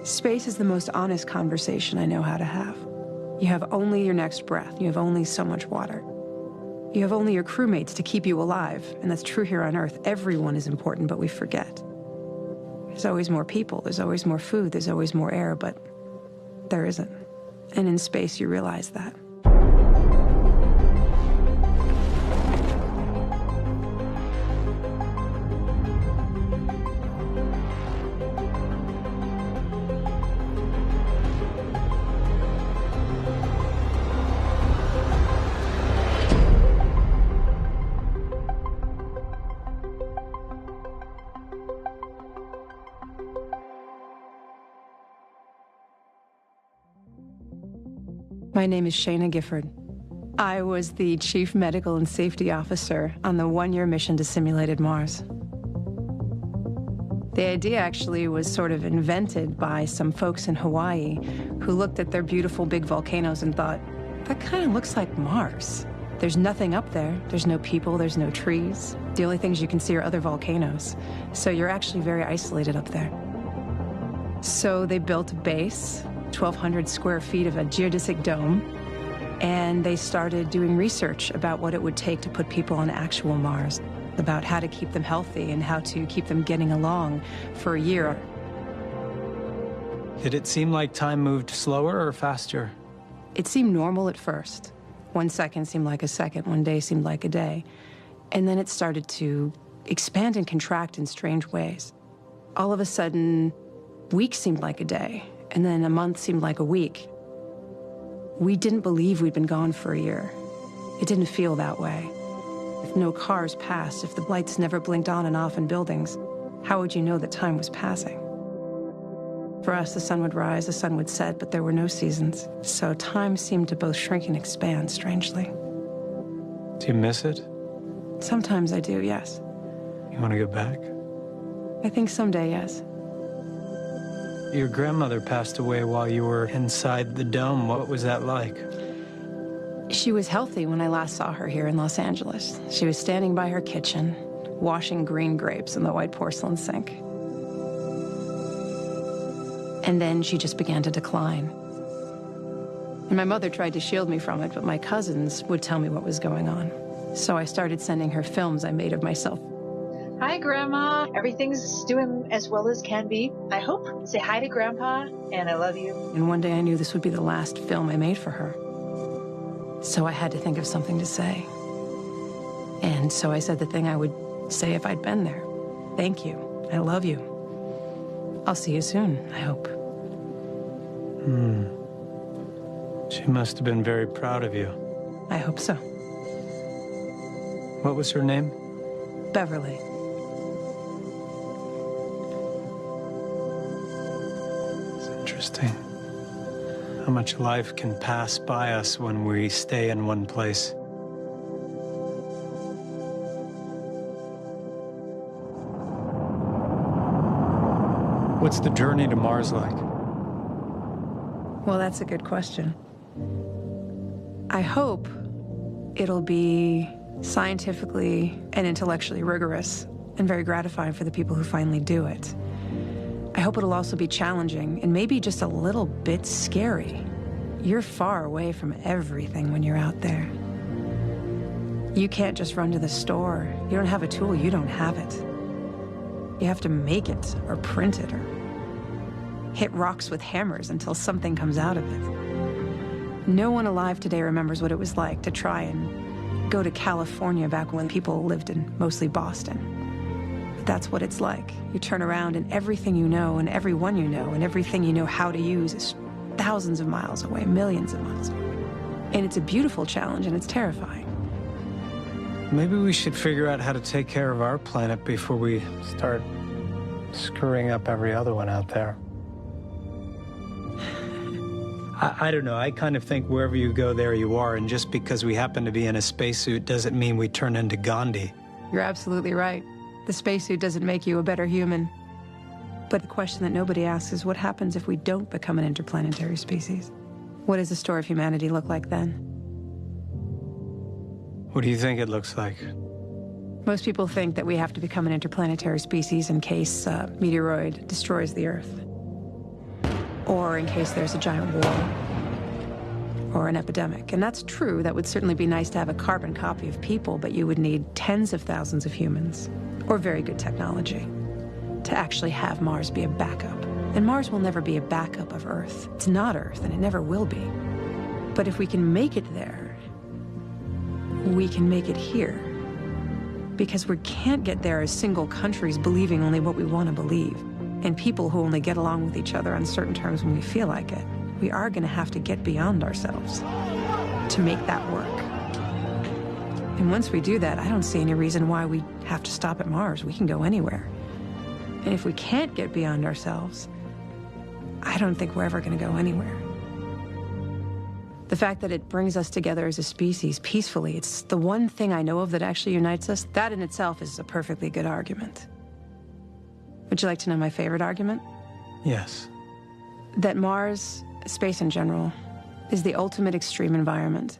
Space is the most honest conversation I know how to have. You have only your next breath. You have only so much water. You have only your crewmates to keep you alive, and that's true here on Earth. Everyone is important, but we forget. There's always more people, there's always more food, there's always more air, but there isn't. And in space, you realize that. My name is Shayna Gifford. I was the Chief Medical and Safety Officer on the one-year mission to simulated Mars. The idea actually was sort of invented by some folks in Hawaii who looked at their beautiful big volcanoes and thought, that kind of looks like Mars. There's nothing up there. There's no people, there's no trees. The only things you can see are other volcanoes. So you're actually very isolated up there. So they built a base, 1,200 square feet of a geodesic dome, and they started doing research about what it would take to put people on actual Mars, about how to keep them healthy and how to keep them getting along for a year. Did it seem like time moved slower or faster? It seemed normal at first. 1 second seemed like a second, 1 day seemed like a day. And then it started to expand and contract in strange ways. All of a sudden, weeks seemed like a day. And then a month seemed like a week. We didn't believe we'd been gone for a year. It didn't feel that way. If no cars passed, if the lights never blinked on and off in buildings, how would you know that time was passing? For us, the sun would rise, the sun would set, but there were no seasons. So time seemed to both shrink and expand strangely. Do you miss it? Sometimes I do, yes. You want to go back? I think someday, yes. Your grandmother passed away while you were inside the dome. What was that like? She was healthy when I last saw her here in Los Angeles. She was standing by her kitchen, washing green grapes in the white porcelain sink. And then she just began to decline. And my mother tried to shield me from it, but my cousins would tell me what was going on. So I started sending her films I made of myself. Hi, Grandma. Everything's doing as well as can be, I hope. Say hi to Grandpa, and I love you. And one day I knew this would be the last film I made for her. So I had to think of something to say. And so I said the thing I would say if I'd been there. Thank you. I love you. I'll see you soon, I hope. She must have been very proud of you. I hope so. What was her name? Beverly. Interesting. How much life can pass by us when we stay in one place. What's the journey to Mars like? Well, that's a good question. I hope it'll be scientifically and intellectually rigorous and very gratifying for the people who finally do it. I hope it'll also be challenging and maybe just a little bit scary. You're far away from everything when you're out there. You can't just run to the store. You don't have a tool, you don't have it. You have to make it or print it or hit rocks with hammers until something comes out of it. No one alive today remembers what it was like to try and go to California back when people lived in mostly Boston. But that's what it's like. You turn around and everything you know and everyone you know and everything you know how to use is thousands of miles away, millions of miles away. And it's a beautiful challenge and it's terrifying. Maybe we should figure out how to take care of our planet before we start screwing up every other one out there. I don't know. I kind of think wherever you go, there you are. And just because we happen to be in a spacesuit doesn't mean we turn into Gandhi. You're absolutely right. The spacesuit doesn't make you a better human. But the question that nobody asks is what happens if we don't become an interplanetary species? What does the story of humanity look like then? What do you think it looks like? Most people think that we have to become an interplanetary species in case a meteoroid destroys the Earth. or in case there's a giant war or an epidemic. And that's true. That would certainly be nice to have a carbon copy of people, but you would need tens of thousands of humans or very good technology to actually have Mars be a backup. And Mars will never be a backup of Earth. It's not Earth, and it never will be. But if we can make it there, we can make it here. Because we can't get there as single countries believing only what we want to believe, and people who only get along with each other on certain terms when we feel like it. We are going to have to get beyond ourselves to make that work. And once we do that, I don't see any reason why we have to stop at Mars. We can go anywhere. And if we can't get beyond ourselves, I don't think we're ever going to go anywhere. The fact that it brings us together as a species peacefully, it's the one thing I know of that actually unites us. That in itself is a perfectly good argument. Would you like to know my favorite argument? Yes. That Mars, space in general, is the ultimate extreme environment.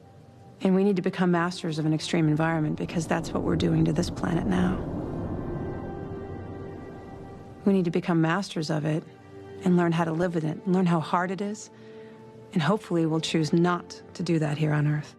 And we need to become masters of an extreme environment because that's what we're doing to this planet now. We need to become masters of it and learn how to live with it, learn how hard it is, and hopefully we'll choose not to do that here on Earth.